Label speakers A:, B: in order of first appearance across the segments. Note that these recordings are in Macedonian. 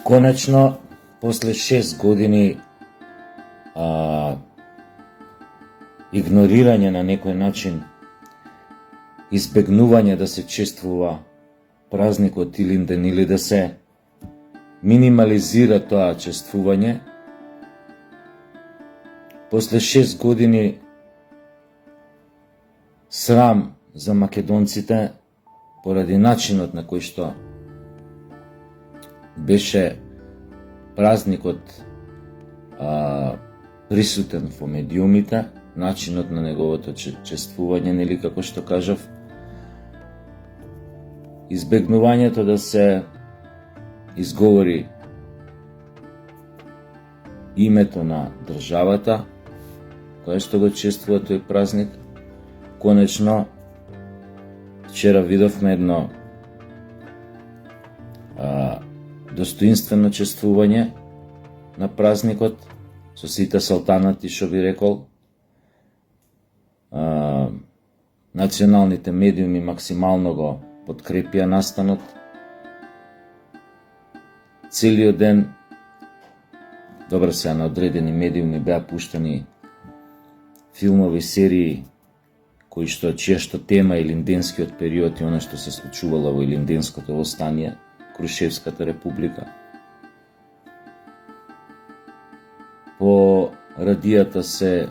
A: Конечно, после 6 години игнорирање на некој начин, избегнување да се чествува празникот Илинден или да се минимализира тоа чествување, после 6 години срам за македонците поради начинот на кој што беше празникот присутен во медиумите, начинот на неговото чествување, нели како што кажав, избегнувањето да се изговори името на државата која што го чествува тој празник. Конечно, вчера видовме едно достоинствено чествување на празникот со сите салтанати, што би рекол. Националните медиуми максимално го подкрепија настанот. Целиот ден, добро сега на одредени медиуми беа пуштани филмови, серии кои што чија што тема Илинденскиот период и она што се случувало во Илинденското востание, Крушевската република. По радијата се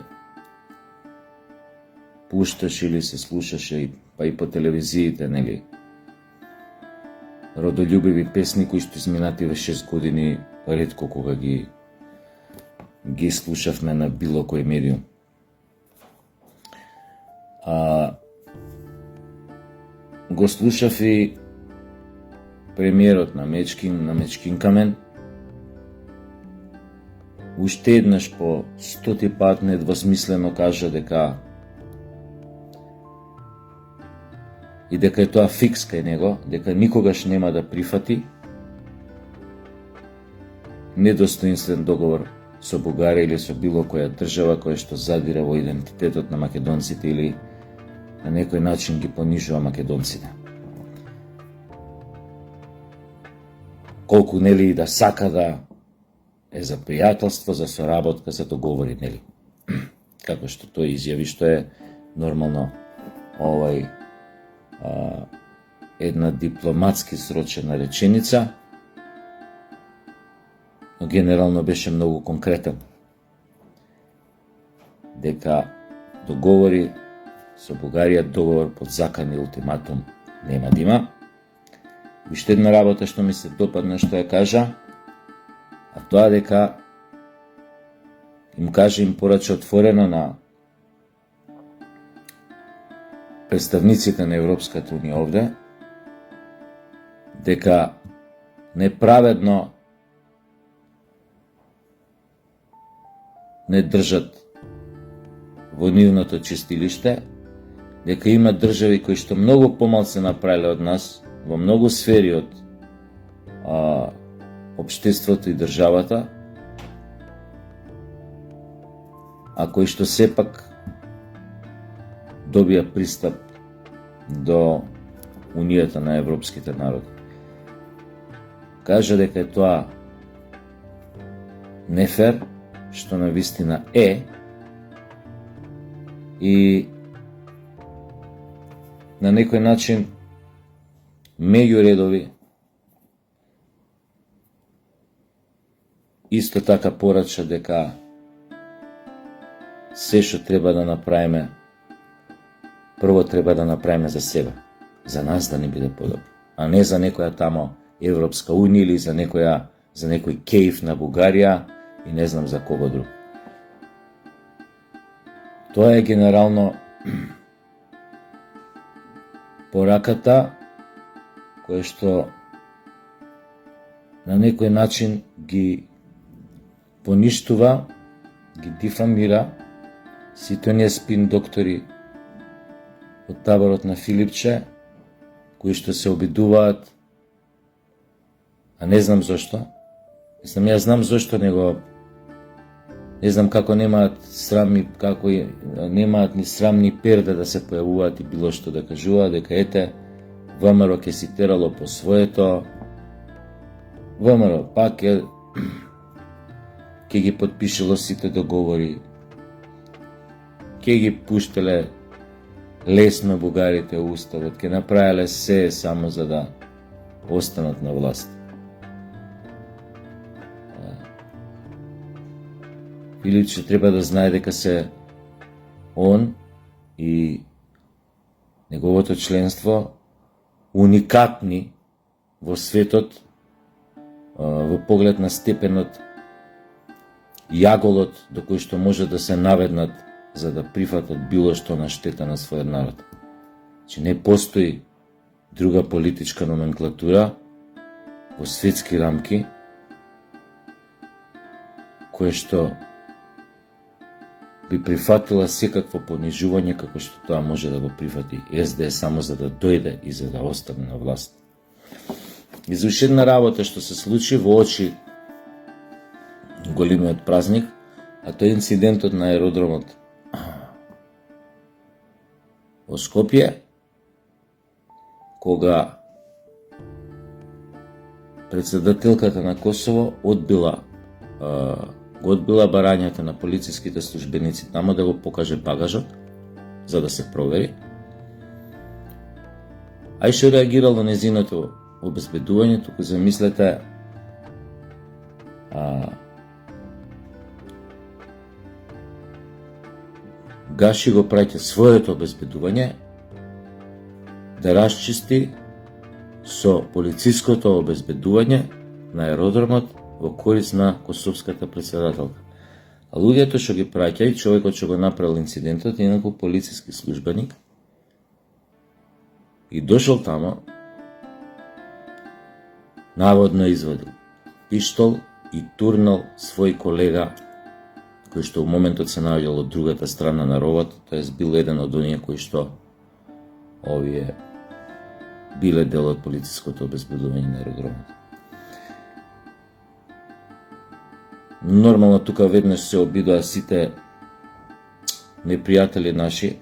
A: пушташе или се слушаше, па и по телевизиите, нели, родолюбиви песни кои што изминативе 6 години ретко кога ги слушавме на било кој медиум. Го слушав и премиерот на Мечкин Камен. Уште еднаш по 100 пат недвосмислено кажа дека и дека е тоа фикс кај него, дека никогаш нема да прифати недостоинствен договор со Бугарија или со било која држава која што задира во идентитетот на македонците или на некој начин ги понижува македонците. Колку, нели, да сака да е за пријателство, за соработка, за договори, нели. Како што тој изјави, што е нормално една дипломатски срочена реченица, но генерално беше многу конкретен. Дека договори со Бугарија, договор под закан и ултиматум нема да има. Уште една работа што ми се допадна што ја кажа, а тоа дека им порача отворено на представниците на Европската унија овде, дека неправедно не држат во нивното чистилиште, дека има држави кои што многу помал се направиле од нас во многу сфери од општеството и државата, а кои што сепак добија пристап до Унијата на европските народи. Кажа дека е тоа нефер, што на вистина е, и на некој начин меѓу редови исто така порача дека се што треба да направиме, прво треба да направиме за себе, за нас да не биде подобро, а не за некоја тамо Европска унија или за некој кејф на Бугарија и не знам за кого друг. Тоа е генерално пораката која што на некој начин ги поништува, ги дифамира сите оние спин доктори од таборот на Филипче, кои што се обидуваат, а не знам зошто. Јас знам зошто не знам како немаат срамни, како немаат ни срамни перде да се појавуваат и било што да кажуваат, дека ете, ВМРО ќе си терало по своето, ВМРО пак ќе ги подпишело сите договори, ќе ги пуштеле лесно бугарите уставот, ќе направиле се само за да останат на власт. Филипче треба да знае дека се он и неговото членство уникатни во светот во поглед на степенот јаголот до кој што може да се наведнат за да прифатат било што на штета на својот народ. Че не постои друга политичка номенклатура во светски рамки која што би прифатила секакво понижување како што тоа може да го прифати СДС само за да дојде и за да остане на власт. И за уште една работа што се случи во очи големиот празник, а тоа е инцидентот на аеродромот во Скопје, кога председателката на Косово одбила барањата на полициските службеници тамо да го покаже багажот, за да се провери. А и што реагирало незиното обезбедување, туку замислете, Гаши го праќа своето обезбедување да расчисти со полициското обезбедување на аеродромот во корист на косовската председателка. А луѓето што ги праќа и човекот што го направил инцидентот е некој полициски службеник и дошол тамо, наводно извадил пиштол и турнал свој колега кој што во моментот се наоѓал од другата страна на ровот, тоест бил еден од оние кои што овие биле дел од полициското обезбедување на аеродромот. Нормално тука веднаш се обидоа сите непријатели наши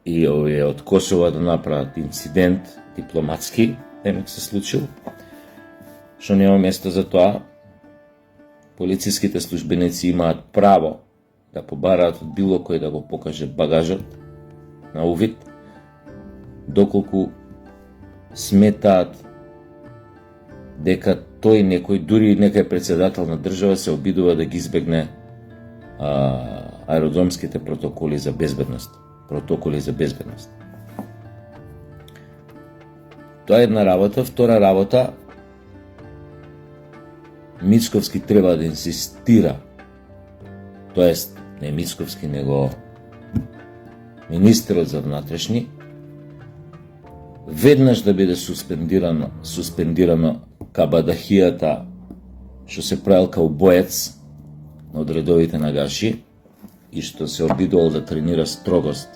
A: и овие од Косово да направат инцидент дипломатски, демек се случил, што нема место за тоа. Полициските службеници имаат право да побараат од било кој да го покаже багажот на увид, доколку сметаат дека тој некој, дури некој председател на држава, се обидува да ги избегне аеродромските протоколи за безбедност. Тоа е една работа. Втора работа, Мицковски треба да инсистира, тоест не Мицковски, него министерот за внатрешни, веднаш да биде суспендирано кабадахијата што се правил као боец од редовите на Гаши и што се обидувал да тренира строгост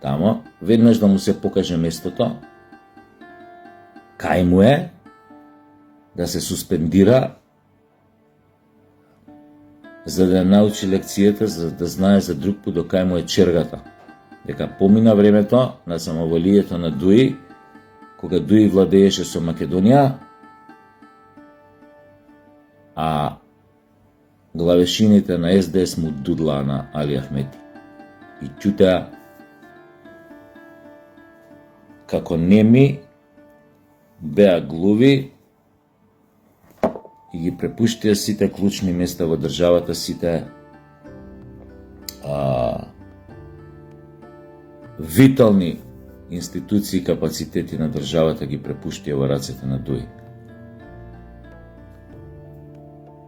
A: тамо, веднаш да му се покаже местото, кај му е, да се суспендира, за да научи лекцијата, за да знае за друг пат до кај му е чергата. Дека помина времето на самоволието на Дуи, кога Дуи владееше со Македонија, а главешините на СДС му дудлаа на Али Ахмети. И ќутеа како неми, беа глуви и ги препуштија сите клучни места во државата, сите витални институции и капацитети на државата ги препуштија во рацете на Дуи,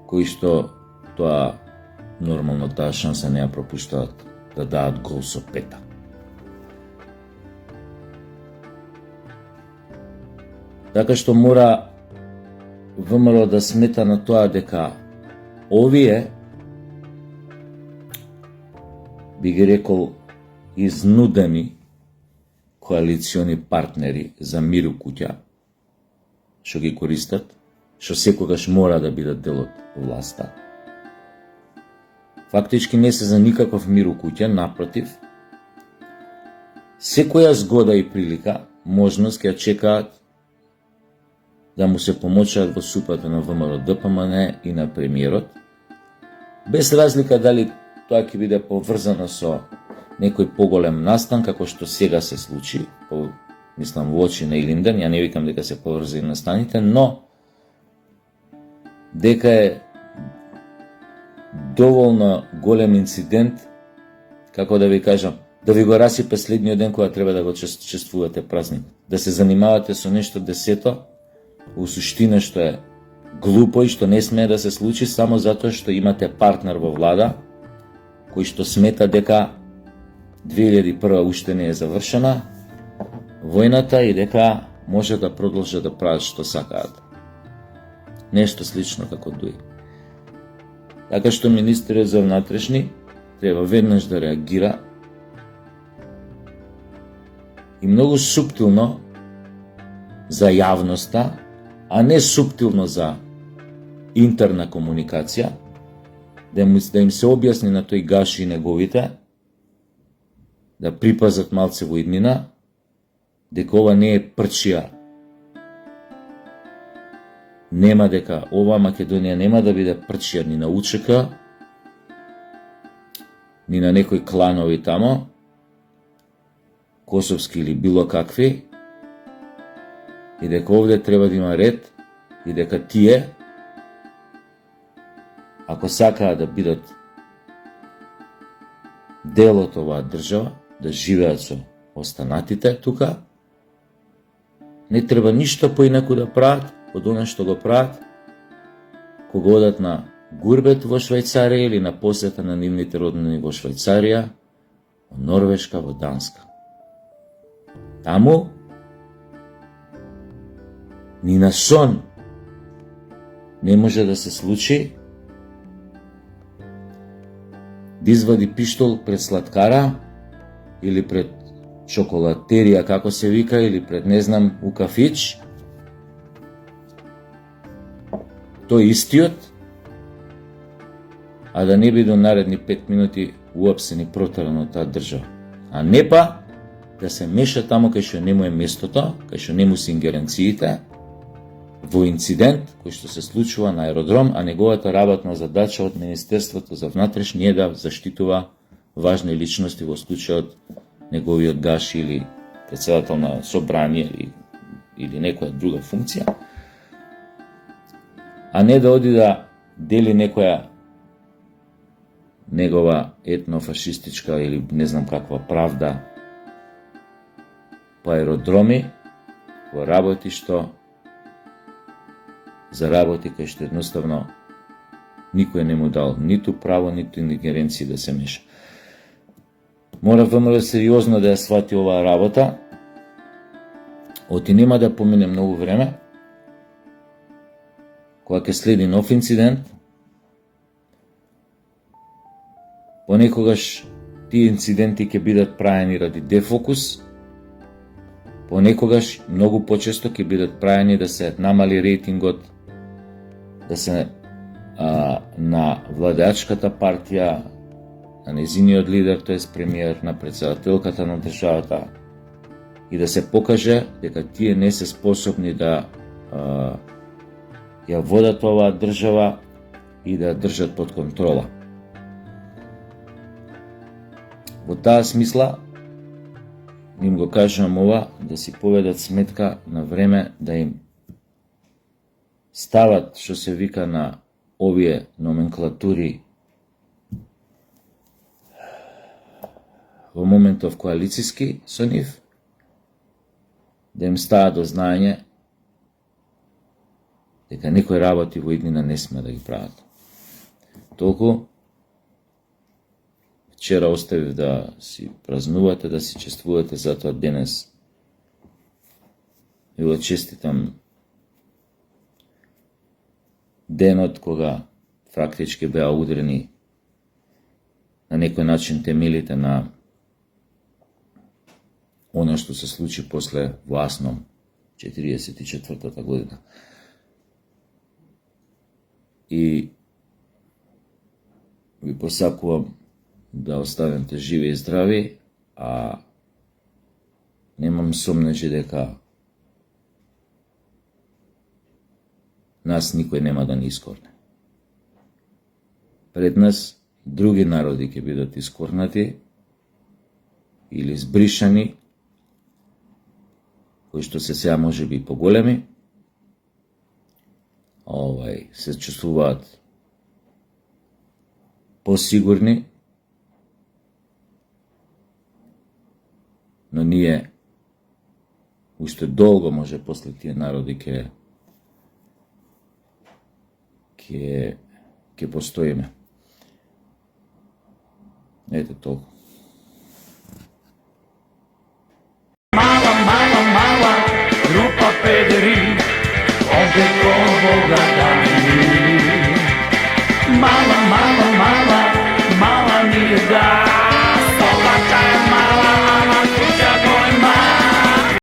A: кои што тоа нормално таа шанса не ја пропуштаат да даат гол со пета. Така што мора ВМРО да смета на тоа дека овие, би ги рекол, изнудени коалициони партнери за мир у куќа, што ги користат, што секогаш мора да бидат дел од власта. Фактички не се за никаков мир у куќа, напротив, секоја згода и прилика, можност ќе чекаат да му се помочаат во супата на ВМРО ДПМН и на премиерот, без разлика дали тоа ќе биде поврзано со некој поголем настан, како што сега се случи, мислам во очи на Илинден, ја не викам дека се поврзани настаните, но дека е доволно голем инцидент, како да ви кажам, да ви го расипе следниот ден кога треба да го чествувате празник. Да се занимавате со нешто десето, у суштина што е глупо и што не смее да се случи само затоа што имате партнер во влада, кој што смета дека 2001 уште не е завршена војната и дека може да продолжат да прават што сакаат. Нешто слично како Дуи. Така што министерот за внатрешни треба веднаш да реагира и многу суптилно за јавноста, а не суптилно за интерна комуникација, да им се објасни на тој Гаши и неговите, да припазат малце во иднина, дека ова не е прчија. Нема дека ова Македонија нема да биде прчија ни на УЧК, ни на некои кланови тамо, косовски или било какви, и дека овде треба да има ред, и дека тие, ако сакаат да бидат дел од оваа држава, да живеат со останатите тука, не треба ништо поинаку да прават од она што го прават кога одат на гурбет во Швајцарија или на посета на нивните роднини во Швајцарија, во Норвешка, во Данска. Таму ни на сон не може да се случи да извади пиштол пред сладкара или пред чоколатерија, како се вика, или пред не знам у кафич, тој истиот, а да не биде до наредни 5 минути уапсен и протеран од таа држава. А не па да се меша тамо кај што не му е местото, кај што не му се ингеренциите, во инцидент кој што се случува на аеродром, а неговата работна задача од Министерството за внатрешни е да заштитува важни личности, во случајот неговиот Гаши или председател на собрание или некоја друга функција, а не да оди да дели некоја негова етнофашистичка или не знам каква правда по аеродроми, во работи што за работи кај што едноставно никој не му дал ниту право, ниту ингеренции да се меша. Мора ВМРО сериозно да ја свати оваа работа, оти нема да помине многу време, кога ќе следи нов инцидент, понекогаш тие инциденти ќе бидат правени ради дефокус, понекогаш многу почесто ќе бидат правени да се намали рейтингот, да се на владеачката партија, на незиниот лидер, тоест премиер, на председателката на државата, и да се покаже дека тие не се способни да ја водат оваа држава и да држат под контрола. Во таа смисла, им го кажам ова, да си поведат сметка на време, да им стават, што се вика на овие номенклатури, во моментов коалициски со нив, да им стават до знаење дека некои работи во иднина не сме да ги прават. Толку вчера оставив да си празнувате, да си чествувате, затоа денес ви го честитам денот кога фактички беа удрени на некој начин темелите на оно што се случи после власном 44-та година. И ви посакувам да останете живи и здрави, а немам сомнежи дека нас никој нема да ни искорне. Пред нас други народи ќе бидат искорнати или збришани, кои што се сега може би поголеми, се чувствуваат посигурни, но ние уште долго може после тие народи ќе постоиме. Ето толку.
B: Mala grupa pederi, ovde ko Boga dani. Mala